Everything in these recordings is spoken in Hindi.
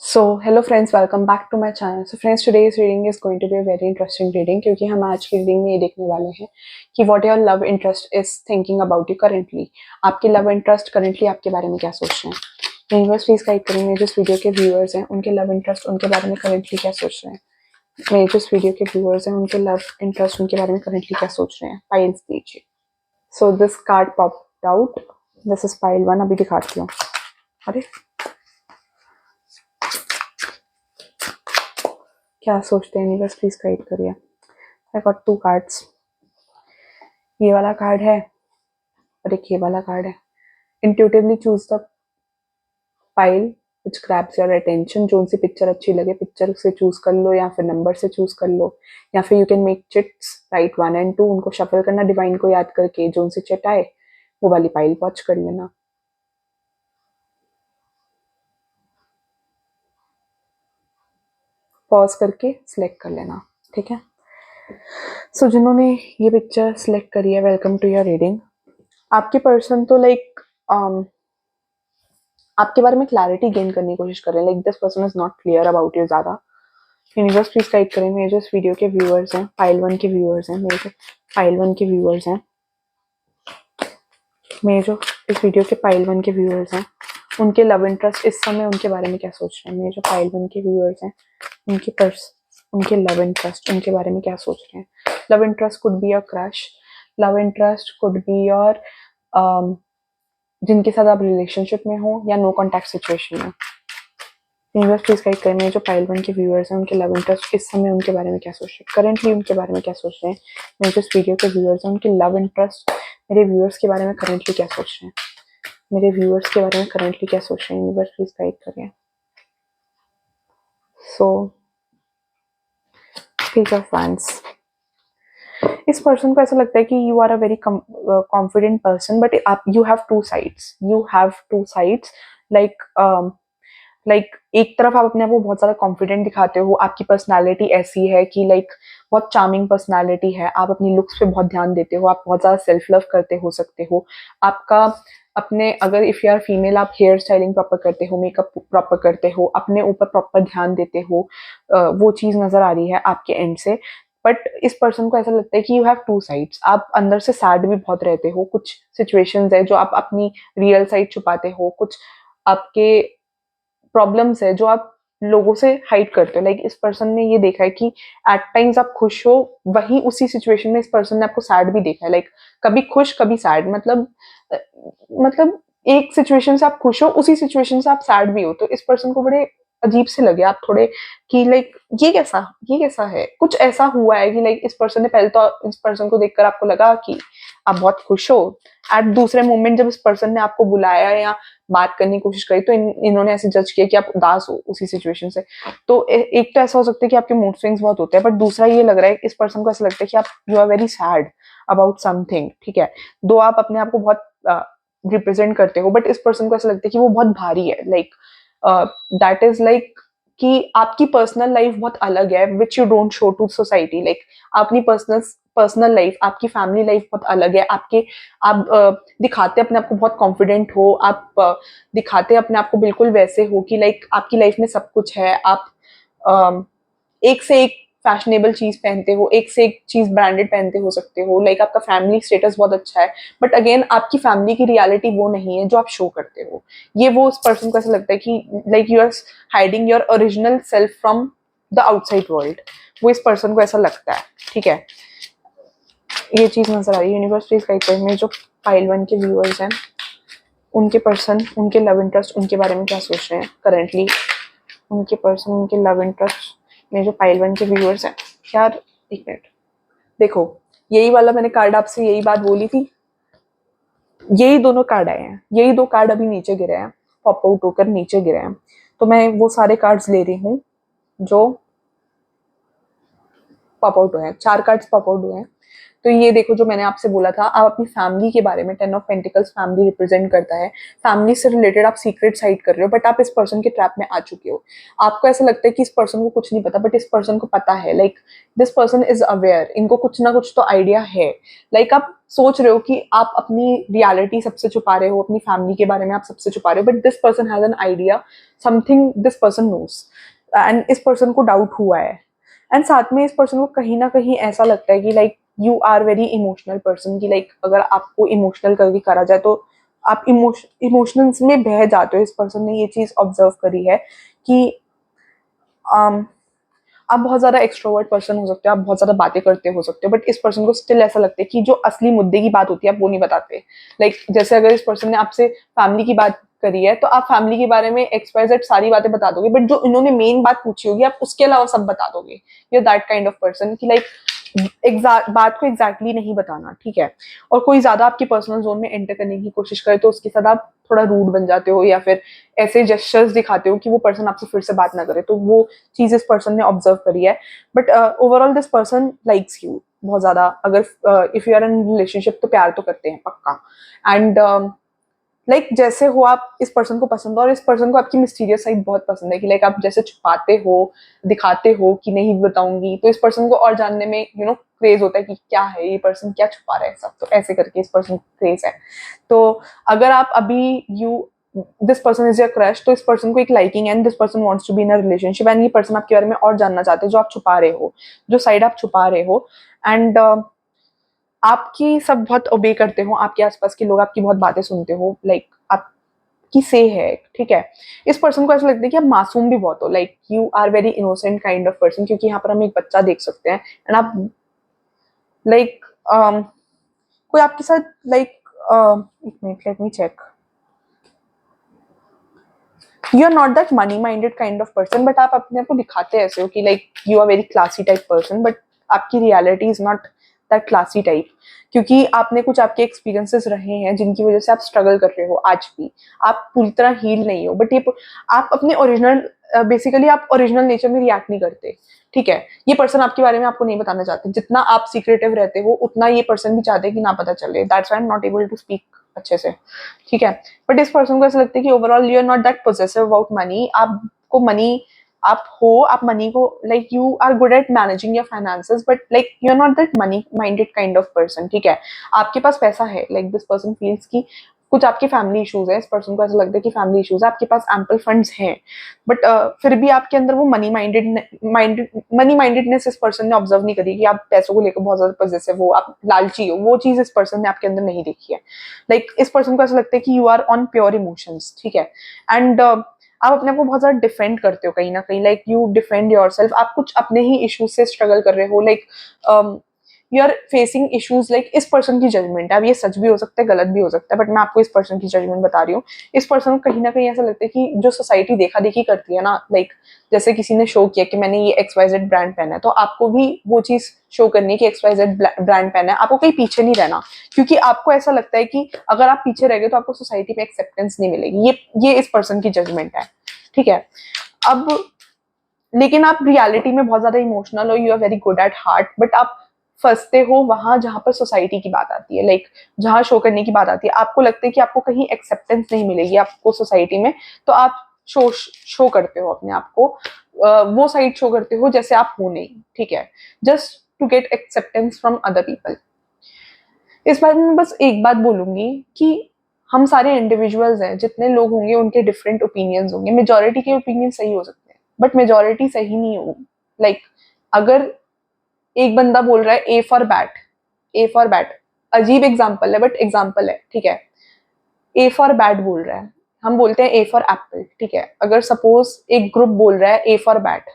Hello friends, welcome back to my channel. So friends, today's reading is going to be a very interesting reading क्योंकि हम आज की रीडिंग में ये देखने वाले हैं कि what your love interest is thinking about you currently. आपके love interest currently आपके बारे में क्या सोच रहे हैं? यूनिवर्स प्लीज गाइड करेंगे जो वीडियो के व्यूअर्स हैं उनके लव इंटरेस्ट उनके बारे में currently क्या सोच रहे हैं. मेरे जो वीडियो के व्यूअर्स हैं उनके लव इंटरेस्ट उनके बारे में currently क्या सोच रहे हैं. पाइल्स दीजिए. So this card popped out. This is pile 1. अभी दिखाती हूँ. अरे क्या सोचते हैं यूनिवर्स प्लीज गाइड करिए. I got 2 cards. ये वाला कार्ड है और एक ये वाला कार्ड है. Intuitively choose the pile which grabs your attention. जो सी पिक्चर अच्छी लगे पिक्चर से चूज कर लो या फिर नंबर से चूज कर लो या फिर you can make chits right 1 and 2. उनको शफल करना डिवाइन को याद करके जो सी चिट आए वो वाली पाइल वॉच कर लेना. पॉज करके सिलेक्ट कर लेना. ठीक है. सो जिन्होंने ये पिक्चर सिलेक्ट करी है, वेलकम टू योर रीडिंग. आपके पर्सन तो लाइक आपके बारे में क्लैरिटी गेन करने की कोशिश कर रहे हैं. Like this person is not clear about you ज्यादा. यूनिवर्स प्लीज गाइड करें. मेरे जो इस वीडियो के व्यूअर्स हैं, पाइल 1 के व्यूअर्स हैं, मेरे जो पाइल 1 के व्यूअर्स हैं, मेरे जो इस वीडियो के पाइल 1 के व्यूअर्स हैं, उनके लव इंटरेस्ट इस समय उनके बारे में क्या सोच रहे हैं. मेरे जो पाइल 1 के व्यूअर्स हैं, उनके लव इंटरेस्ट उनके बारे में क्या सोच रहे हैं. Love interest could be your crush. Love interest could be your जिनके साथ आप रिलेशनशिप में हो या नो कॉन्टैक्ट सिचुएशन में. यूनिवर्स प्लीज गाइड करें. मेरे जो पाइल 1 के व्यूअर्स हैं उनके लव इंटरेस्ट इस समय उनके बारे में क्या सोच रहे हैं. करेंटली उनके बारे में क्या सोच रहे हैं. मेरे जो इस वीडियो के व्यूअर्स हैं उनके लव इंटरेस्ट मेरे व्यूअर्स के बारे में करेंटली क्या सोच रहे हैं. मेरे व्यूअर्स के बारे में करेंटली क्या सोच रहे हैं. यूनिवर्स प्लीज गाइड करें. So page of wands. इस पर्सन को ऐसा लगता है कि you are a very confident person but आप you have two sides. Like एक तरफ आप अपने आप को बहुत ज्यादा कॉन्फिडेंट दिखाते हो. आपकी पर्सनालिटी ऐसी है कि लाइक बहुत चार्मिंग पर्सनालिटी है. आप अपनी लुक्स पे बहुत ध्यान देते हो. आप बहुत ज्यादा सेल्फ लव करते हो सकते हो. आपका अपने अगर इफ यू आर फीमेल आप हेयर स्टाइलिंग प्रॉपर करते हो, मेकअप प्रॉपर करते हो, अपने ऊपर प्रॉपर ध्यान देते हो. वो चीज नजर आ रही है आपके एंड से. बट इस पर्सन को ऐसा लगता है कि यू हैव टू साइड्स. आप अंदर से सैड भी बहुत रहते हो. कुछ सिचुएशंस है जो आप अपनी रियल साइड छुपाते हो. कुछ आपके प्रॉब्लम्स है जो आप लोगों से हाइड करते हो. लाइक इस पर्सन ने ये देखा है कि एट टाइम्स आप खुश हो, वही उसी सिचुएशन में इस पर्सन ने आपको सैड भी देखा है. लाइक कभी खुश कभी सैड. मतलब एक सिचुएशन से आप खुश हो, उसी सिचुएशन से आप सैड भी हो. तो इस पर्सन को बड़े अजीब से लगे आप थोड़े कि लाइक ये कैसा है. कुछ ऐसा हुआ है कि लाइक इस पर्सन ने पहले तो इस पर्सन को देखकर आपको लगा कि आप बहुत खुश हो. एट दूसरे मोमेंट जब इस पर्सन ने आपको बुलाया या बात करने की कोशिश करी तो इन्होंने ऐसे जज किया कि आप उदास हो उसी सिचुएशन से. तो एक तो ऐसा हो सकता है कि आपके मूड स्विंग्स बहुत होते हैं. बट दूसरा ये लग रहा है इस पर्सन को ऐसा लगता है कि आप you are very sad about something. ठीक है. दो आप अपने आप को बहुत रिप्रेजेंट करते हो बट इस पर्सन को ऐसा लगता है कि वो बहुत भारी है. लाइक दैट इज लाइक कि आपकी पर्सनल लाइफ बहुत अलग है which you don't show to society. Like अपनी पर्सनल लाइफ, आपकी फैमिली लाइफ बहुत अलग है. आप दिखाते अपने आप को बहुत कॉन्फिडेंट हो. आप दिखाते अपने आप को बिल्कुल वैसे हो कि लाइक आपकी लाइफ में सब कुछ है. आप एक से एक फैशनेबल चीज पहनते हो, एक से एक चीज ब्रांडेड पहनते हो सकते हो. लाइक आपका फैमिली स्टेटस बहुत अच्छा है. बट अगेन आपकी फैमिली की रियलिटी वो नहीं है जो आप शो करते हो. ये वो उस पर्सन को ऐसा लगता है कि like you are hiding your original self from the outside world. वो इस पर्सन को ऐसा लगता है. ठीक है. ये चीज नजर आ रही है. यूनिवर्स प्लीज गाइड करें. मेरे जो पाइल 1 के व्यूअर्स हैं उनके पर्सन उनके लव इंटरेस्ट उनके बारे में क्या सोच रहे हैं करेंटली. उनके पर्सन उनके लव इंटरेस्ट. मेरे जो पाइल 1 के व्यूअर्स हैं यार, एक मिनट देखो. यही वाला मैंने कार्ड आपसे यही बात बोली थी. यही दोनों कार्ड आए हैं. यही 2 कार्ड अभी नीचे गिरे हैं, पॉप आउट होकर नीचे गिरे हैं. तो मैं वो सारे कार्ड्स ले रही हूँ जो पॉप आउट हुए हैं. 4 कार्ड्स पॉप आउट हुए हैं. तो ये देखो जो मैंने आपसे बोला था, आप अपनी फैमिली के बारे में, 10 ऑफ पेंटिकल्स फैमिली रिप्रेजेंट करता है, फैमिली से रिलेटेड आप सीक्रेट साइड कर रहे हो, बट आप इस पर्सन के ट्रैप में आ चुके हो। आपको ऐसा लगता है कि इस पर्सन को कुछ नहीं पता, बट इस पर्सन को पता है, like this person is aware, इनको कुछ ना कुछ तो आइडिया है। लाइक आप सोच रहे हो कि आप अपनी रियलिटी सबसे छुपा रहे हो, अपनी फैमिली के बारे में आप सबसे छुपा रहे हो, but this person has an idea, something this person knows, and इस पर्सन को डाउट हुआ है। एंड साथ में इस पर्सन को कहीं ना कहीं ऐसा लगता है कि like you are very emotional person, की लाइक अगर आपको इमोशनल करके करा जाए तो आप इमोशनल्स में बह जाते हो। इस पर्सन ने ये चीज ऑब्जर्व करी है कि um, आप बहुत ज्यादा एक्सट्रोवर्ट पर्सन हो सकते हो, आप बहुत ज्यादा बातें करते हो सकते हो, बट इस पर्सन को स्टिल ऐसा लगता है कि जो असली मुद्दे की बात होती है आप वो नहीं बताते। जैसे अगर इस पर्सन ने आपसे फैमिली की बात करी है तो आप फैमिली के बारे में XYZ सारी बातें बता दोगे, बट जो इन्होंने मेन बात पूछी होगी आप उसके अलावा सब बता दोगे। You that kind of person की बात को एग्जैक्टली नहीं बताना, ठीक है। और कोई ज्यादा आपकी पर्सनल जोन में एंटर करने की कोशिश करे तो उसके साथ आप थोड़ा रूड बन जाते हो, या फिर ऐसे जेस्चर्स दिखाते हो कि वो पर्सन आपसे फिर से बात ना करे। तो वो चीज इस पर्सन ने ऑब्जर्व करी है, but overall this person likes you बहुत ज्यादा। अगर if you are in relationship तो प्यार तो करते हैं पक्का। एंड जैसे हो आप इस पर्सन को पसंद हो, और इस पर्सन को आपकी मिस्टीरियस साइड बहुत पसंद है, कि आप जैसे छुपाते हो, दिखाते हो कि नहीं बताऊंगी, तो इस पर्सन को और जानने में क्रेज होता है कि क्या है ये पर्सन, क्या छुपा रहा है सब, तो ऐसे करके इस पर्सन को क्रेज है। तो अगर आप अभी this person is your crush, तो इस पर्सन को एक liking and this person wants to be in a relationship, and ये पर्सन आपके बारे में और जानना चाहते हैं, जो आप छुपा रहे हो, जो साइड आप छुपा रहे हो। एंड आपकी सब बहुत ओबे करते हो, आपके आसपास के लोग आपकी बहुत बातें सुनते हो, आपकी से है, ठीक है। इस पर्सन को ऐसा लगता है कि आप मासूम भी बहुत हो, you are very innocent kind of person, क्योंकि यहाँ पर हम एक बच्चा देख सकते हैं। एंड आप लाइक कोई आपके साथ एक minute, let me check. You are not that money minded kind of person, but आप अपने आप को दिखाते ऐसे हो कि you are very classy type person, but आपकी reality is not that classy type, क्योंकि आपने कुछ आपके एक्सपीरियंसेस रहे हैं जिनकी वजह से आप स्ट्रगल कर रहे हो आज भी। आप पूरी तरह हील नहीं हो, बट ये आप अपने ओरिजिनल बेसिकली आप ओरिजिनल नेचर में रिएक्ट नहीं करते, ठीक है। ये पर्सन आपके बारे में आपको नहीं बताना चाहते, जितना आप सीक्रेटिव रहते हो उतना ये पर्सन भी चाहते हैं कि ना पता चले। That's why I am not able to speak अच्छे से, ठीक है। बट इस पर्सन को ऐसा लगता है कि overall you are not that possessive about money. आपको मनी, आप मनी को you are good at managing your finances, but you are not that money minded kind of person, ठीक है। आपके पास पैसा है, दिस पर्सन फील्स की कुछ आपके फैमिली इश्यूज है, इस पर्सन को ऐसा लगता है कि फैमिली इश्यूज है, आपके पास एम्पल फंड्स हैं, बट फिर भी आपके अंदर वो मनी माइंडेडनेस इस पर्सन ने ऑब्जर्व नहीं करी, कि आप पैसों को लेकर बहुत ज्यादा पॉजिटिव हो, आप लालची हो। वो चीज इस पर्सन ने आपके अंदर नहीं देखी है। इस पर्सन को ऐसा लगता है कि you are on pure emotions, ठीक है। एंड आप अपने आप को बहुत ज्यादा डिफेंड करते हो कहीं ना कहीं, यू डिफेंड योर सेल्फ। आप कुछ अपने ही इश्यूज से स्ट्रगल कर रहे हो, यू आर फेसिंग इश्यूज इस पर्सन की जजमेंट है। अब ये सच भी हो सकता है, गलत भी हो सकता है, बट मैं आपको इस पर्सन की जजमेंट बता रही हूँ। इस पर्सन को कहीं ना कहीं ऐसा लगता है कि जो सोसाइटी देखा देखी करती है ना, जैसे किसी ने शो किया कि मैंने ये XYZ ब्रांड पहना है, तो आपको भी वो चीज शो करनी है कि XYZ ब्रांड पहना है। आपको कहीं पीछे नहीं रहना, क्योंकि आपको ऐसा लगता है कि अगर आप पीछे रह गए तो आपको सोसाइटी में एक्सेप्टेंस नहीं मिलेगी। ये इस पर्सन की जजमेंट है, ठीक है। अब लेकिन आप रियलिटी में बहुत ज्यादा इमोशनल हो, you are very good at heart, but आप फंसते हो वहां जहां पर सोसाइटी की बात आती है, जहां शो करने की बात आती है। आपको लगता है कि आपको कहीं एक्सेप्टेंस नहीं मिलेगी आपको सोसाइटी में, तो आप शो करते हो अपने आप को, वो साइड शो करते हो जैसे आप हो नहीं, ठीक है, just to get acceptance from other people. इस बारे में बस एक बात बोलूंगी कि हम सारे इंडिविजुअल्स हैं, जितने लोग होंगे उनके डिफरेंट ओपिनियंस होंगे। मेजोरिटी के ओपिनियन सही हो सकते हैं, बट मेजोरिटी सही नहीं हो। अगर एक बंदा बोल रहा है A for bat, A for bat, अजीब एग्जाम्पल है बट एग्जाम्पल है, ठीक है। ए फॉर बैट बोल रहा है, हम बोलते हैं ए फॉर एप्पल, ठीक है। अगर सपोज एक ग्रुप बोल रहा है ए फॉर बैट,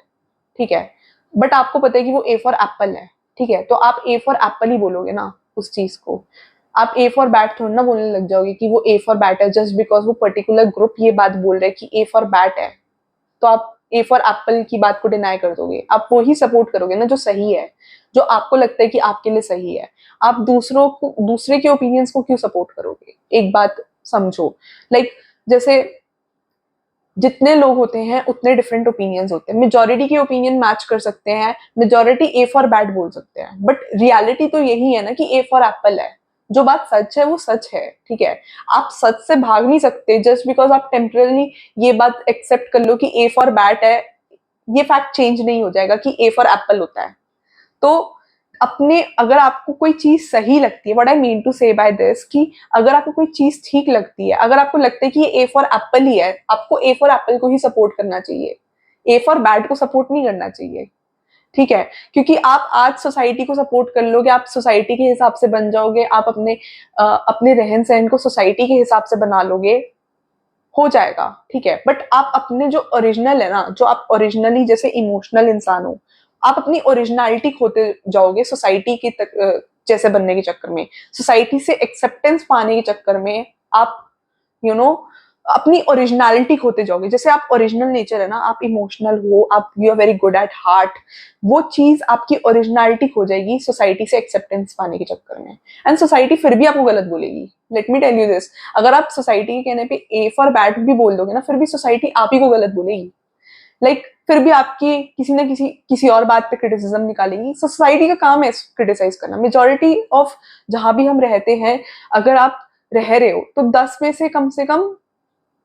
ठीक है, बट आपको पता है कि वो ए फॉर एप्पल है, ठीक है, तो आप ए फॉर एप्पल ही बोलोगे ना उस चीज को। आप ए फॉर बैट थोड़ा ना बोलने लग जाओगे कि वो ए फॉर बैट है जस्ट बिकॉज वो पर्टिकुलर ग्रुप ये बात बोल रहे हैं कि ए फॉर बैट है, तो आप ए फॉर एप्पल की बात को डिनाई कर दोगे। आप वो ही सपोर्ट करोगे ना जो सही है, जो आपको लगता है कि आपके लिए सही है। आप दूसरे के ओपिनियंस को क्यों सपोर्ट करोगे? एक बात समझो, जैसे जितने लोग होते हैं उतने डिफरेंट ओपिनियंस होते हैं। मेजोरिटी के ओपिनियन मैच कर सकते हैं, मेजोरिटी ए फॉर बैड बोल सकते हैं, बट रियलिटी तो यही है ना कि ए फॉर एप्पल है। जो बात सच है वो सच है, ठीक है। आप सच से भाग नहीं सकते जस्ट बिकॉज आप टेम्परली ये बात एक्सेप्ट कर लो कि ए फॉर बैट है, ये फैक्ट चेंज नहीं हो जाएगा कि ए फॉर एप्पल होता है। तो अपने, अगर आपको कोई चीज सही लगती है, व्हाट आई मीन टू से बाय दिस, कि अगर आपको कोई चीज ठीक लगती है, अगर आपको लगता है कि ये ए फॉर एप्पल ही है, आपको ए फॉर एप्पल को ही सपोर्ट करना चाहिए, ए फॉर बैड को सपोर्ट नहीं करना चाहिए, ठीक है। क्योंकि आप आज सोसाइटी को सपोर्ट कर लोगे, आप सोसाइटी के हिसाब से बन जाओगे, आप अपने रहन सहन को सोसाइटी के हिसाब से बना लोगे, हो जाएगा, ठीक है। बट आप अपने जो ओरिजिनल है ना, जो आप ओरिजिनली जैसे इमोशनल इंसान हो, आप अपनी ओरिजिनलिटी खोते जाओगे सोसाइटी की जैसे बनने के चक्कर में, सोसाइटी से एक्सेप्टेंस पाने के चक्कर में आप यू नो अपनी ओरिजिनलिटी खोते जाओगे। जैसे आप ओरिजिनल नेचर है ना, आप इमोशनल हो, आप you are very good at heart, वो चीज आपकी ओरिजिनलिटी खो जाएगी सोसाइटी से एक्सेप्टेंस पाने के चक्कर में, एंड सोसाइटी फिर भी आपको गलत बोलेगी। Let me tell you this, अगर आप सोसाइटी के कहने पे ए फॉर बैड भी बोल दोगे ना, फिर भी सोसाइटी आप ही को गलत बोलेगी। फिर भी आपकी किसी ना किसी और बात पे क्रिटिसिज्म निकालेगी। सोसाइटी का काम है क्रिटिसाइज करना। मेजोरिटी ऑफ जहां भी हम रहते हैं, अगर आप रह रहे हो तो 10 में से कम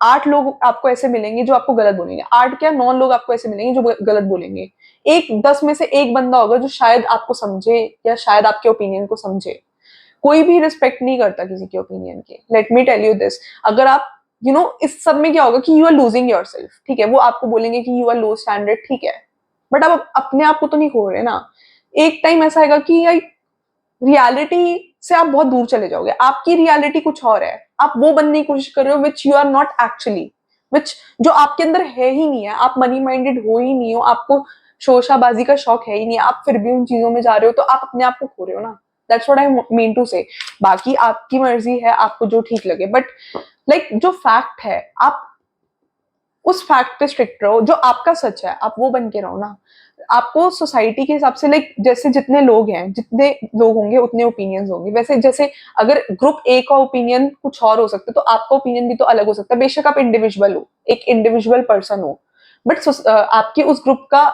8 लोग आपको ऐसे मिलेंगे जो आपको गलत बोलेंगे, 8 क्या 9 लोग आपको ऐसे मिलेंगे जो गलत बोलेंगे। एक 10 में से एक बंदा होगा जो शायद आपको समझे या शायद आपके ओपिनियन को समझे। कोई भी रिस्पेक्ट नहीं करता किसी के ओपिनियन के। Let me tell you this, अगर आप इस सब में क्या होगा कि you are losing yourself, ठीक है। वो आपको बोलेंगे कि यू आर लो स्टैंडर्ड, ठीक है, बट आप अपने आप को तो नहीं खो रहे ना। एक टाइम ऐसा आएगा कि यार रियलिटी से आप बहुत दूर चले जाओगे, आपकी रियलिटी कुछ और है, आप वो बनने की कोशिश कर रहे हो which you are not actually, which जो आपके अंदर है ही नहीं है। आप मनी माइंडेड हो ही नहीं हो, आपको शोशाबाजी का शौक है ही नहीं, आप फिर भी उन चीजों में जा रहे हो, तो आप अपने आप को खो रहे हो ना। That's what I mean to say. बाकी आपकी मर्जी है, आपको जो ठीक लगे, बट जो फैक्ट है, आप उस फैक्ट पे स्ट्रिक्ट रहो, जो आपका सच है आप वो बन के रहो ना। आपको सोसाइटी के हिसाब से जैसे जितने लोग हैं, जितने लोग होंगे उतने ओपिनियंस होंगे। वैसे जैसे अगर ग्रुप ए का ओपिनियन कुछ और हो सकता है, तो आपका ओपिनियन भी तो अलग हो सकता है। बेशक आप इंडिविजुअल हो, एक इंडिविजुअल पर्सन हो, बट आपके उस ग्रुप का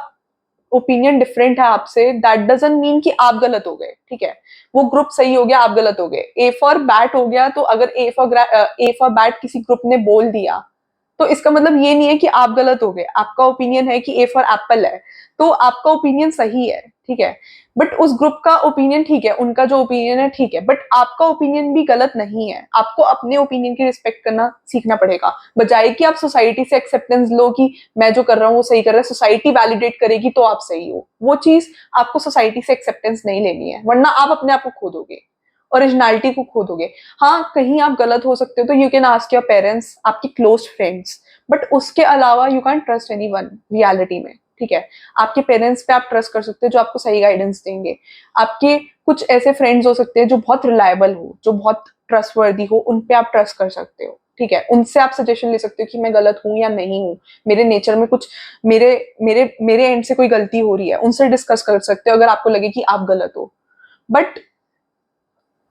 ओपिनियन डिफरेंट है आपसे, दैट डजंट मीन कि आप गलत हो गए, ठीक है। वो ग्रुप सही हो गया, आप गलत हो गए। ए फॉर बैट हो गया, तो अगर ए फॉर बैट किसी ग्रुप ने बोल दिया, तो इसका मतलब ये नहीं है कि आप गलत हो गए। आपका ओपिनियन है कि ए फॉर एप्पल है, तो आपका ओपिनियन सही है, ठीक है। बट उस ग्रुप का ओपिनियन ठीक है, उनका जो ओपिनियन है ठीक है, बट आपका ओपिनियन भी गलत नहीं है। आपको अपने ओपिनियन की रिस्पेक्ट करना सीखना पड़ेगा, बजाय कि आप सोसाइटी से एक्सेप्टेंस लो कि मैं जो कर रहा हूँ वो सही कर रहा है, सोसाइटी वैलिडेट करेगी तो आप सही हो। वो चीज आपको सोसाइटी से एक्सेप्टेंस नहीं लेनी है, वरना आप अपने आप को खो दोगे, ओरिजिनलिटी को खो दोगे। हाँ, कहीं आप गलत हो सकते हो, तो you can ask your parents, आपकी क्लोज फ्रेंड्स, बट उसके अलावा you can trust any one reality में, ठीक है। आपके पेरेंट्स पे आप ट्रस्ट कर सकते हो, जो आपको सही गाइडेंस देंगे। आपके कुछ ऐसे फ्रेंड्स हो सकते हैं जो बहुत रिलायबल हो, जो बहुत ट्रस्टवर्दी हो, उन पे आप ट्रस्ट कर सकते हो, ठीक है। उनसे आप सजेशन ले सकते हो कि मैं गलत हूं या नहीं हूं, मेरे नेचर में कुछ, मेरे मेरे मेरे एंड से कोई गलती हो रही है, उनसे डिस्कस कर सकते हो अगर आपको लगे कि आप गलत हो। बट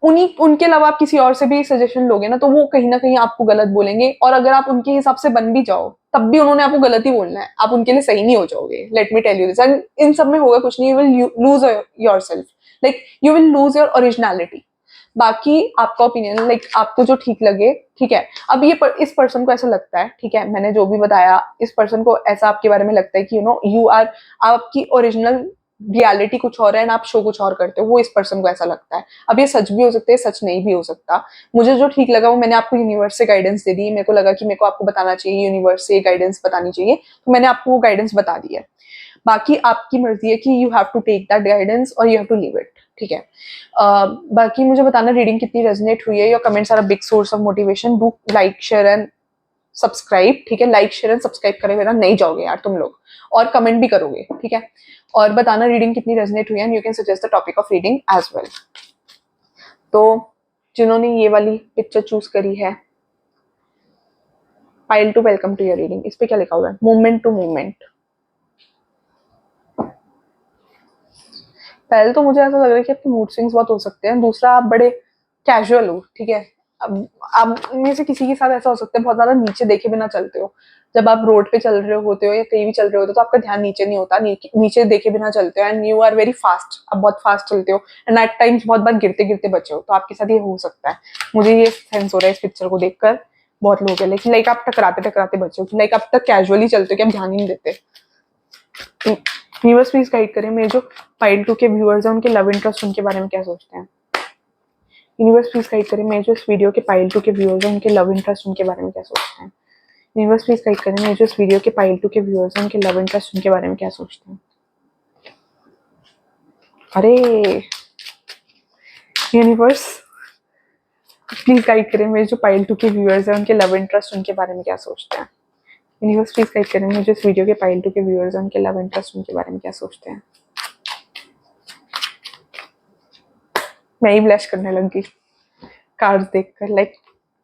उन्हीं उनके अलावा आप किसी और से भी सजेशन लोगे ना, तो वो कहीं ना कहीं आपको गलत बोलेंगे, और अगर आप उनके हिसाब से बन भी जाओ, तब भी उन्होंने आपको गलत ही बोलना है, आप उनके लिए सही नहीं हो जाओगे। Let me tell you this, and इन सब में होगा कुछ नहीं, you will lose yourself, you will lose your originality. बाकी आपका ओपिनियन, आपको जो ठीक लगे, ठीक है। अब इस पर्सन को ऐसा लगता है, ठीक है, मैंने जो भी बताया, इस पर्सन को ऐसा आपके बारे में लगता है कि यू आर, आपकी ओरिजिनल रियलिटी कुछ और है एंड आप शो कुछ और करते हो, वो इस पर्सन को ऐसा लगता है। अब ये सच भी हो सकता है, सच नहीं भी हो सकता। मुझे जो ठीक लगा वो मैंने आपको यूनिवर्स से गाइडेंस दे दी। मेरे को लगा कि मेरे को आपको बताना चाहिए, यूनिवर्स से गाइडेंस बतानी चाहिए, तो मैंने आपको वो गाइडेंस बता दी है। बाकी आपकी मर्जी है कि you have to take that guidance और you have to leave it, ठीक है। बाकी मुझे बताना रीडिंग कितनी रेजोनेट हुई है। Your comments are a big source of motivation. Do like, share and subscribe, ठीक है। लाइक, शेयर एंड सब्सक्राइब करे बिना नहीं जाओगे यार तुम लोग, और कमेंट भी करोगे, ठीक है। और बताना रीडिंग कितनी रेजोनेट हुई है, and you can suggest the topic of reading as well. तो जिन्होंने ये वाली पिक्चर चूज करी है, pile two welcome to your reading, इस पे क्या लिखा हुआ है, मूवमेंट टू मूवमेंट। पहले तो मुझे ऐसा लग रहा है कि आपके मूड स्विंग्स बहुत हो सकते हैं, दूसरा आप बड़े कैजुअल हो, ठीक है। अब आप में से किसी के साथ ऐसा हो सकता है बहुत ज्यादा नीचे देखे बिना चलते हो, जब आप रोड पे चल रहे होते हो या कहीं भी चल रहे होते हो तो आपका ध्यान नीचे नहीं होता, नीचे देखे बिना चलते हो, and you are very fast, आप बहुत फास्ट चलते हो, एंड एट टाइम्स बहुत बार गिरते गिरते बचे हो, तो आपके साथ ये हो सकता है। मुझे ये सेंस हो रहा है इस पिक्चर को देखकर बहुत लोगों के, लेकिन लाइक आप टकराते टकराते बचे हो, लाइक आप तक कैजुअली चलते हो कि आप ध्यान ही नहीं देते। व्यूअर्स प्लीज गाइड करें, मेरे जो पाइल 2 के व्यूअर्स हैं उनके लव इंटरेस्ट उनके बारे में क्या सोचते हैं। यूनिवर्स प्लीज गाइड करें, मेरे जो इस वीडियो के पाइल 2 के व्यूअर्स हैं उनके लव इंटरेस्ट उनके बारे में क्या सोचते हैं। यूनिवर्स प्लीज गाइड करें, मेरे जो इस वीडियो के पाइल 2 के व्यूअर्स हैं उनके लव इंटरेस्ट उनके बारे में क्या सोचते हैं। अरे यूनिवर्स प्लीज गाइड करें, मेरे जो पाइल 2 के व्यूअर्स हैं उनके लव इंटरेस्ट उनके बारे में क्या सोचते हैं। यूनिवर्स प्लीज गाइड करें, मेरे जो इस वीडियो के पाइल 2 के व्यूअर्स हैं उनके लव इंटरेस्ट उनके बारे में क्या सोचते हैं। मैं ही ब्लश करने लगी कार्ड्स देखकर, like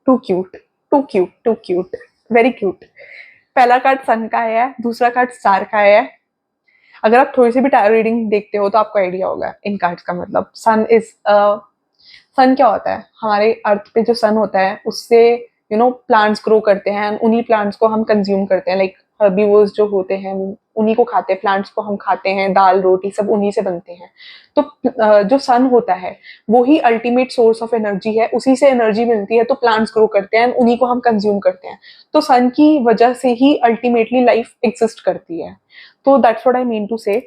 too cute, too cute, too cute, very cute. पहला कार्ड सन का आया है, दूसरा कार्ड स्टार का आया है। अगर आप थोड़ी सी भी टायर रीडिंग देखते हो तो आपको आइडिया होगा इन कार्ड्स का मतलब। सन क्या होता है, हमारे अर्थ पे जो सन होता है उससे प्लांट्स ग्रो करते हैं, उन्हीं प्लांट्स को हम कंज्यूम करते हैं, लाइक हर्बीवोर्स जो होते हैं उन्हीं को खाते हैं, प्लांट्स को हम खाते हैं, दाल रोटी सब उन्हीं से बनते हैं। तो जो सन होता है वो ही अल्टीमेट सोर्स ऑफ एनर्जी है, उसी से एनर्जी मिलती है, तो प्लांट्स ग्रो करते हैं, उन्हीं को हम कंज्यूम करते हैं। तो सन की वजह से ही अल्टीमेटली लाइफ एग्जिस्ट करती है। तो that's what I mean to say.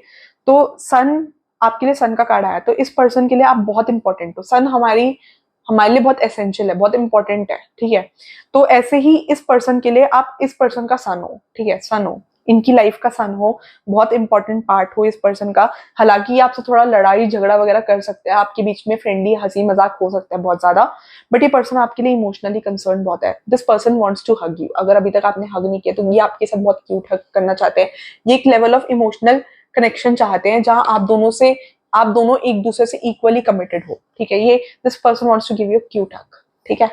तो सन, आपके लिए सन का कार्ड आया, तो इस पर्सन के लिए आप बहुत इंपॉर्टेंट हो। सन हमारे लिए बहुत एसेंशियल है, बहुत इंपॉर्टेंट है, ठीक है। तो ऐसे ही इस पर्सन के लिए आप इस पर्सन का सन हो, ठीक है, सन हो, इनकी लाइफ का सन हो, बहुत इंपॉर्टेंट पार्ट हो इस पर्सन का। हालांकि आपसे थोड़ा लड़ाई झगड़ा वगैरह कर सकते हैं, आपके बीच में फ्रेंडली हंसी मजाक हो सकता है बहुत ज्यादा, बट ये पर्सन आपके लिए इमोशनली कंसर्न बहुत है। This person wants to hug you. अगर अभी तक आपने हग नहीं किया तो ये आपके साथ बहुत क्यूट हग करना चाहते हैं। ये एक लेवल ऑफ इमोशनल कनेक्शन चाहते हैं जहां आप दोनों एक दूसरे से इक्वली कमिटेड हो, ठीक है। ये this person wants to give you cute hug, ठीक है।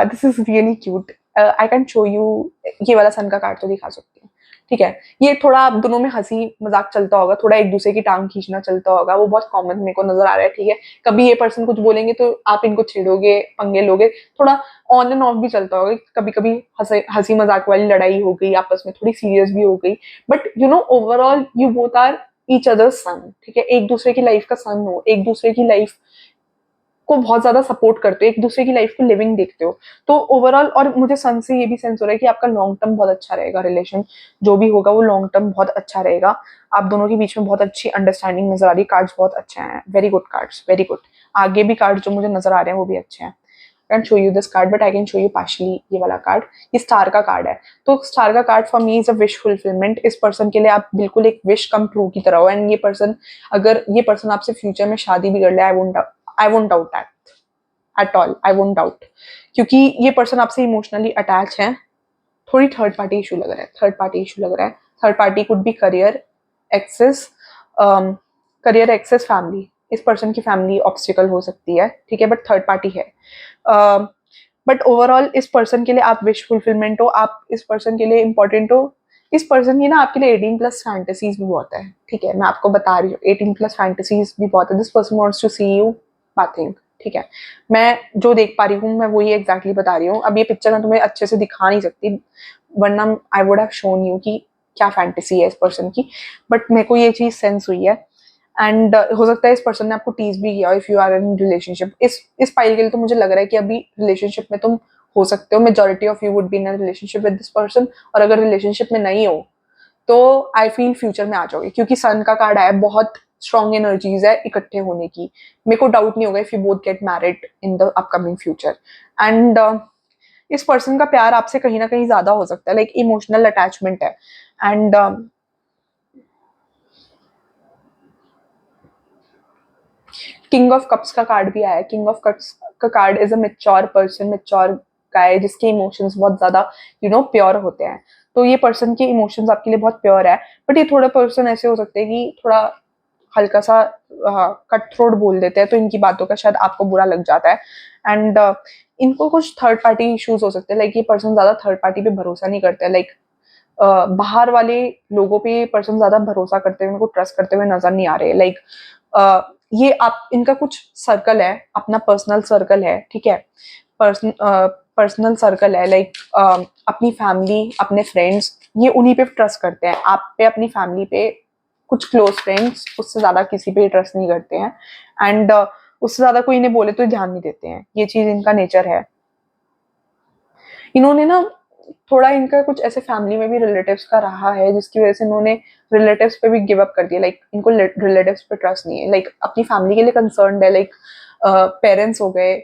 This is really cute. I can show you, ये वाला सन का कार्ड तो दिखा सकती हूँ, ठीक है। ये थोड़ा आप दोनों में हंसी मजाक चलता होगा, थोड़ा एक दूसरे की टांग खींचना चलता होगा, वो बहुत कॉमन मेरे को नजर आ रहा है, ठीक है। कभी ये पर्सन कुछ बोलेंगे तो आप इनको छेड़ोगे, पंगे लोगे, थोड़ा ऑन एंड ऑफ भी चलता होगा, कभी कभी हंसी मजाक वाली लड़ाई हो गई आपस में, थोड़ी सीरियस भी हो गई, but overall you both are each other's sun, ठीक है। एक दूसरे की लाइफ का सन हो, एक दूसरे की लाइफ को बहुत ज्यादा सपोर्ट करते हो, एक दूसरे की लाइफ को लिविंग देखते हो। तो ओवरऑल, और मुझे सन से ये भी सेंस हो रहा है कि आपका लॉन्ग टर्म बहुत अच्छा रहेगा, रिलेशन जो भी होगा वो लॉन्ग टर्म बहुत अच्छा रहेगा। आप दोनों के बीच में बहुत अच्छी अंडरस्टैंडिंग नजर आ रही है। कार्ड्स बहुत अच्छे हैं, very good cards, very good. आगे भी कार्ड जो मुझे नजर आ रहे हैं वो भी अच्छे हैं। Can show you this card but I can show you partially ये वाला कार्ड। ये स्टार का कार्ड है, तो स्टार का card for me is a wish fulfilment. इस पर्सन के लिए आप बिल्कुल एक विश कम ट्रू की तरह हो, एंड अगर ये पर्सन आपसे फ्यूचर में शादी भी कर ले, I won't doubt that at all, I won't doubt, क्योंकि ये पर्सन आपसे इमोशनली अटैच है। थोड़ी थर्ड पार्टी इशू लग रहा है, थर्ड पार्टी इशू लग रहा है। Third party could be career access, career access, family. इस पर्सन की फैमिली ऑब्स्टिकल हो सकती है, ठीक है, बट थर्ड पार्टी है। बट ओवरऑल इस पर्सन के लिए आप विश फुलफिलमेंट हो, आप इस पर्सन के लिए इंपॉर्टेंट हो। इस पर्सन की ना आपके लिए 18+ फैंटेसीज भी बहुत है, ठीक है, मैं आपको बता रही हूँ, 18+ फैंटेसीज भी बहुत है। This person wants to see you bathing, ठीक है। मैं जो देख पा रही हूँ मैं वही एग्जैक्टली बता रही हूँ। अब ये पिक्चर मैं तुम्हें अच्छे से दिखा नहीं सकती, वरना I would have shown you कि क्या फैंटेसी है इस पर्सन की, बट मेरे को ये चीज सेंस हुई है। एंड हो सकता है इस पर्सन ने आपको टीज भी किया if you are in relationship. इस फाइल के लिए तो मुझे लग रहा है कि अभी रिलेशनशिप में तुम हो सकते हो, majority of you would be in relationship with this person. और अगर रिलेशनशिप में नहीं हो तो आई फील फ्यूचर में आ जाओगे, क्योंकि सन का कार्ड आया, बहुत स्ट्रॉन्ग एनर्जीज है इकट्ठे होने की। मेरे को डाउट नहीं होगा if you both get married in the upcoming future. And इस पर्सन का प्यार आपसे कहीं ना कहीं ज्यादा हो सकता है, लाइक इमोशनल अटैचमेंट है। एंड किंग ऑफ कप्स का कार्ड भी आया है। किंग ऑफ कप्स का card is a mature person, mature guy जिसके इमोशंस बहुत ज्यादा प्योर होते हैं। तो ये पर्सन के इमोशंस आपके लिए बहुत प्योर है, बट ये थोड़े पर्सन ऐसे हो सकते हैं कि थोड़ा हल्का सा कट थ्रोट बोल देते हैं, तो इनकी बातों का शायद आपको बुरा लग जाता है। एंड इनको कुछ थर्ड पार्टी इश्यूज हो सकते हैं, लाइक ये पर्सन ज्यादा थर्ड पार्टी पे भरोसा नहीं करते, लाइक बाहर वाले लोगों पे पर्सन ज्यादा भरोसा करते हुए, उनको ट्रस्ट करते हुए नजर नहीं आ रहे। लाइक ये आप इनका कुछ सर्कल है, अपना पर्सनल सर्कल है, ठीक है, पर्सनल सर्कल है, लाइक अपनी फैमिली, अपने फ्रेंड्स, ये उन्हीं पे ट्रस्ट करते हैं। आप पे, अपनी फैमिली पे, कुछ क्लोज फ्रेंड्स, उससे ज्यादा किसी पे ट्रस्ट नहीं करते हैं। एंड उससे ज्यादा कोई इन्हें बोले तो ध्यान नहीं देते हैं। ये चीज इनका नेचर है। इन्होंने ना थोड़ा, इनका कुछ ऐसे फैमिली में भी रिलेटिव्स का रहा है जिसकी वजह से इन्होंने रिलेटिव्स पे भी गिव अप कर दिया। लाइक इनको रिलेटिव्स पे ट्रस्ट नहीं है। लाइक अपनी फैमिली के लिए कंसर्न है, लाइक पेरेंट्स हो गए,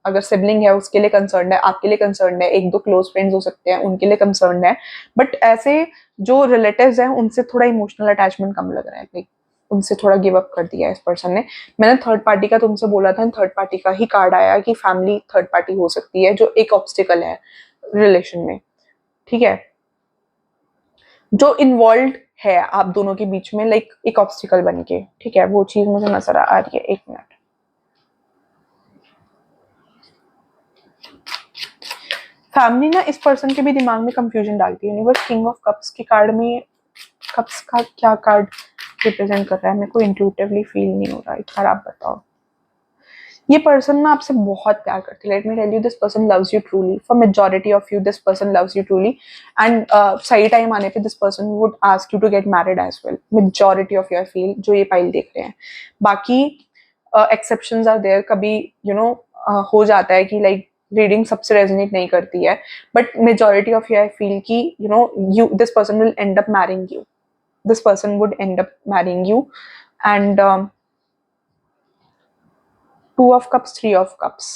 अगर सिबलिंग है उसके लिए कंसर्न है, आपके लिए कंसर्न है, एक दो क्लोज फ्रेंड्स हो सकते हैं उनके लिए कंसर्न है। बट ऐसे जो रिलेटिव्स हैं उनसे थोड़ा इमोशनल अटैचमेंट कम लग रहा है। लाइक उनसे थोड़ा गिव अप कर दिया है इस पर्सन ने। मैंने थर्ड पार्टी का तुमसे बोला था, थर्ड पार्टी का ही कार्ड आया कि फैमिली थर्ड पार्टी हो सकती है जो एक ऑब्स्टिकल है रिलेशन में, ठीक है, जो इन्वॉल्व है आप दोनों के बीच में, लाइक एक ऑब्स्टिकल बन के, ठीक है, वो चीज मुझे नजर आ रही है। एक मिनट, फैमिली ना इस पर्सन के भी दिमाग में कंफ्यूजन डालती है। यूनिवर्स किंग ऑफ कप्स के कार्ड में कप्स का क्या कार्ड रिप्रेजेंट कर रहा है, मेरे को इंट्यूटिवली फील नहीं हो रहा है। एक बार आप बताओ। ये पर्सन ना आपसे बहुत प्यार करती है। Let me tell you, this person loves you truly. For majority of you this person loves you truly. And सही टाइम आने पे this person would ask you to get married as well. Majority of you I feel, जो ये पाइल देख रहे हैं। बाकी एक्सेप्शंस आर देयर, कभी हो जाता है कि लाइक रीडिंग सबसे रेजोनेट नहीं करती है, but majority of you I feel कि you this person will end up marrying you. This person would end up marrying you. And two of cups, three of cups,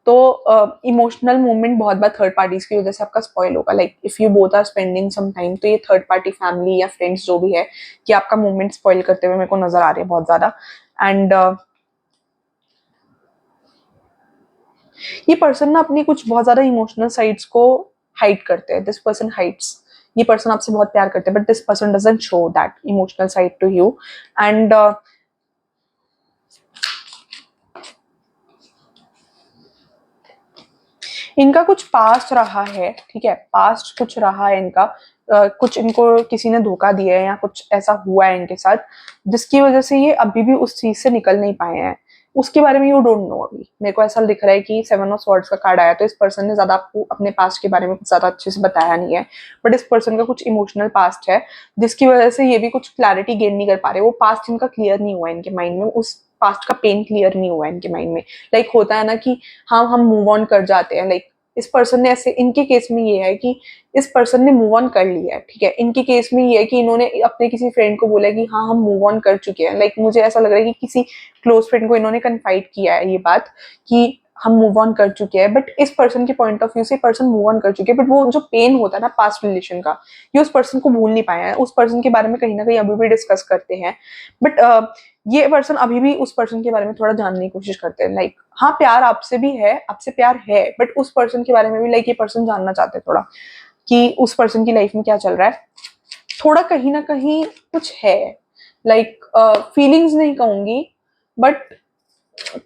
तो इमोशनल मूवमेंट बहुत बार थर्ड पार्टीज की वजह से आपका स्पॉइल होगा। Like if you both are spending some time, तो ये थर्ड पार्टी फैमिली या फ्रेंड्स जो भी है, कि आपका मूवमेंट स्पॉइल करते हुए मेरे को नजर आ रहे हैं बहुत ज्यादा। एंड ये पर्सन ना अपनी कुछ बहुत ज्यादा इमोशनल साइड्स को हाइड करते हैं। This person hides. ये पर्सन आपसे बहुत प्यार करते हैं, but this person doesn't show that emotional side to you. And इनका कुछ पास्ट रहा है, ठीक है, पास्ट कुछ रहा है इनका। कुछ इनको किसी ने धोखा दिया है या कुछ ऐसा हुआ है इनके साथ, जिसकी वजह से ये अभी भी उस चीज से निकल नहीं पाए हैं। उसके बारे में यू डोंट नो अभी। मेरे को ऐसा दिख रहा है कि सेवन ऑफ स्वॉर्ड्स का कार्ड आया, तो इस पर्सन ने ज्यादा आपको अपने पास्ट के बारे में कुछ ज्यादा अच्छे से बताया नहीं है। बट इस पर्सन का कुछ इमोशनल पास्ट है, जिसकी वजह से ये भी कुछ क्लैरिटी गेन नहीं कर पा रहे। वो पास्ट इनका क्लियर नहीं हुआ इनके माइंड में, उस पास्ट का पेन क्लियर नहीं हुआ इनके माइंड में। लाइक होता है ना कि हाँ हम मूव ऑन कर जाते हैं। लाइक इस पर्सन ने ऐसे, इनके केस में ये है कि इस पर्सन ने मूव ऑन कर लिया है, ठीक है। इनके केस में ये है कि इन्होंने अपने किसी फ्रेंड को बोला कि हाँ हम मूव ऑन कर चुके हैं। लाइक मुझे ऐसा लग रहा है कि किसी क्लोज फ्रेंड को इन्होंने कन्फाइड किया है ये बात कि हम मूव ऑन कर चुके हैं। बट इस पर्सन के पॉइंट ऑफ व्यू से पर्सन मूव ऑन कर चुके हैं, बट वो जो पेन होता है ना पास्ट रिलेशन का, ये उस पर्सन को भूल नहीं पाया है। उस पर्सन के बारे में कहीं ना कहीं अभी भी डिस्कस करते हैं, बट ये पर्सन अभी भी उस पर्सन के बारे में थोड़ा जानने की कोशिश करते हैं। लाइक हाँ प्यार आपसे भी है, आपसे प्यार है, बट उस पर्सन के बारे में भी लाइक ये पर्सन जानना चाहते हैं थोड़ा कि उस पर्सन की लाइफ में क्या चल रहा है। थोड़ा कहीं ना कहीं कुछ है, लाइक फीलिंग्स नहीं कहूंगी, बट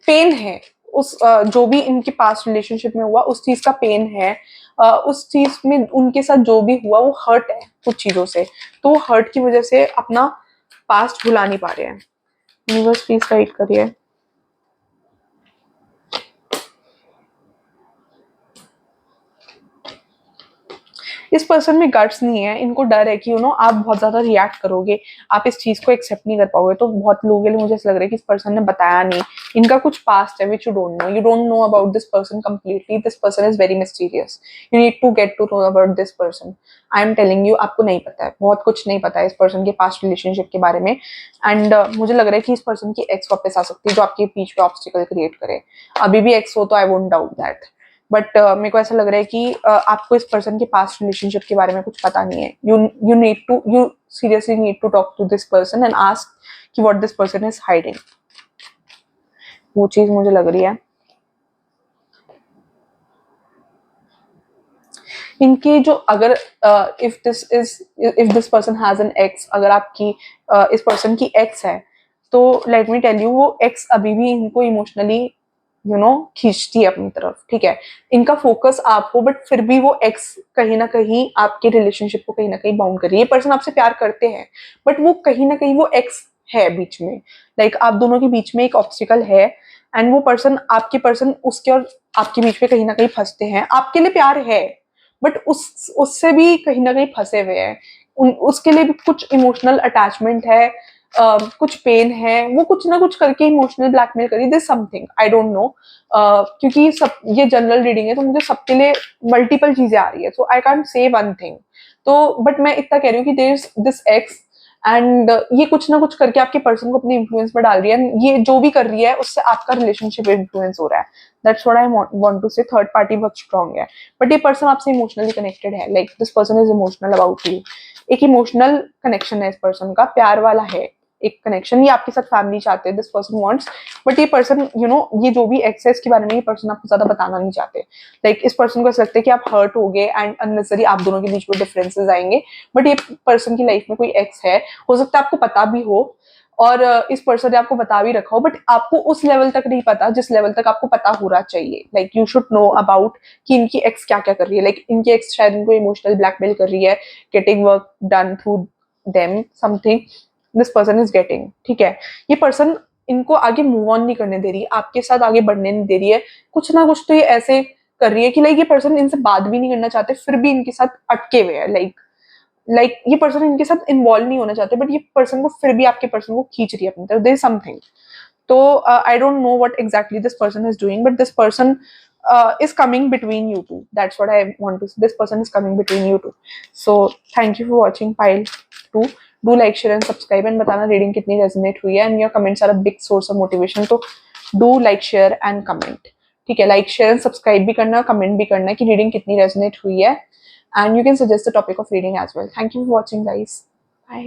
पेन है। उस जो भी इनके पास्ट रिलेशनशिप में हुआ उस चीज का पेन है। उस चीज में उनके साथ जो भी हुआ वो हर्ट है कुछ चीजों से, तो वो हर्ट की वजह से अपना पास्ट भुला नहीं पा रहे हैं। यूनिवर्स प्लीज गाइड करिए। इस पर्सन में गट्स नहीं है। इनको डर है कि आप बहुत ज्यादा रिएक्ट करोगे, आप इस चीज को एक्सेप्ट नहीं कर पाओगे। तो बहुत लोगों के लिए मुझे ऐसा लग रहा है कि इस पर्सन ने बताया नहीं। इनका कुछ पास्ट है which you don't know. You don't know about this person completely. This person is very mysterious. You need to get to know about this person. I am telling you, आपको नहीं पता है, बहुत कुछ नहीं पता है इस पर्सन के पास्ट रिलेशनशिप के बारे में। एंड मुझे लग रहा है कि इस पर्सन की एक्स वापस आ सकती है जो आपके बीच पे ऑब्स्टिकल क्रिएट करे। अभी भी एक्स हो तो I won't doubt that, but मेरे को ऐसा लग रहा है कि आपको इस पर्सन के पास्ट रिलेशनशिप के बारे में कुछ पता नहीं है। You seriously need to talk to this person and ask कि what this person is hiding. वो चीज मुझे लग रही है। इनके जो अगर if this person has an ex, अगर आपकी इस पर्सन की एक्स है, तो लेट मी टेल यू, वो एक्स अभी भी इनको इमोशनली खींचती है अपनी तरफ, ठीक है। इनका फोकस आप हो, बट फिर भी वो एक्स कहीं ना कहीं आपके रिलेशनशिप को कहीं ना कहीं बाउंड कर रही है। ये पर्सन आपसे प्यार करते हैं, बट वो कहीं ना कहीं वो एक्स है बीच में, लाइक आप दोनों के बीच में एक ऑब्स्टिकल है, एंड वो पर्सन, आपके पर्सन उसके और आपके बीच में कहीं ना कहीं फंसते हैं। आपके लिए प्यार है, बट उससे भी कहीं ना कहीं फंसे हुए हैं, उसके लिए भी कुछ इमोशनल अटैचमेंट है, कुछ पेन है, वो कुछ ना कुछ करके इमोशनल ब्लैकमेल करी, this something I don't no, क्योंकि सब ये जनरल रीडिंग है तो मुझे सबके लिए मल्टीपल चीजें आ रही है, so I can't say one thing. तो बट मैं इतना कह रही हूँ कि there is this ex, and ये कुछ ना कुछ करके आपके पर्सन को अपने इन्फ्लुएंस में डाल रही है, ये जो भी कर रही है उससे आपका रिलेशनशिप इन्फ्लुएंस हो रहा है। That's what I want to say, third party बहुत स्ट्रांग है, बट ये पर्सन आपसे इमोशनली कनेक्टेड है, like this person is emotional about you, एक इमोशनल कनेक्शन है इस पर्सन का, प्यार वाला है एक कनेक्शन, ये आपके साथ फैमिली चाहते हैं, दिस पर्सन वांट्स, बट ये पर्सन ये जो भी एक्स है इसके बारे में ये पर्सन आपको ज्यादा बताना नहीं चाहते, लाइक इस पर्सन को ऐसा लगता है कि आप हर्ट हो गए एंड अननेसेसरी आप दोनों के बीच में डिफरेंसेस आएंगे, बट ये पर्सन की लाइफ में कोई एक्स है, हो सकता है आपको पता भी हो, और इस पर्सन ने आपको बता भी रखा हो, बट आपको उस लेवल तक नहीं पता जिस लेवल तक आपको पता होना चाहिए, like you should know about कि इनकी एक्स क्या क्या कर रही है, लाइक इनकी एक्स शायद इनको इमोशनल ब्लैकमेल कर रही है, getting work done through them something this person is getting, ठीक है। ये पर्सन इनको आगे मूव ऑन नहीं करने दे रही, आपके साथ आगे बढ़ने नहीं दे रही है, कुछ ना कुछ तो ये ऐसे कर रही है कि लाइक ये पर्सन इनसे बात भी नहीं करना चाहते, फिर भी इनके साथ अटके हुए हैं, लाइक ये पर्सन इनके साथ इन्वॉल्व नहीं होना चाहते, बट ये पर्सन को फिर भी आपके पर्सन को खींच रही है अपनी तरफ, देयर इज समथिंग। तो I don't know what exactly this person is doing, but this person is coming between you two. That's what I want to say. This person is coming between you two. So thank you for watching Pile 2. Do like, share and subscribe, and बताना रीडिंग कितनी रेजोनेट हुई है, and your comments are a big source of motivation. तो do like, share and comment. ठीक है, लाइक शेयर एंड सब्सक्राइब भी करना, कमेंट भी करना कि रीडिंग कितनी रेजोनेट हुई है, and you can suggest the topic of reading as well. Thank you for watching, guys. Bye.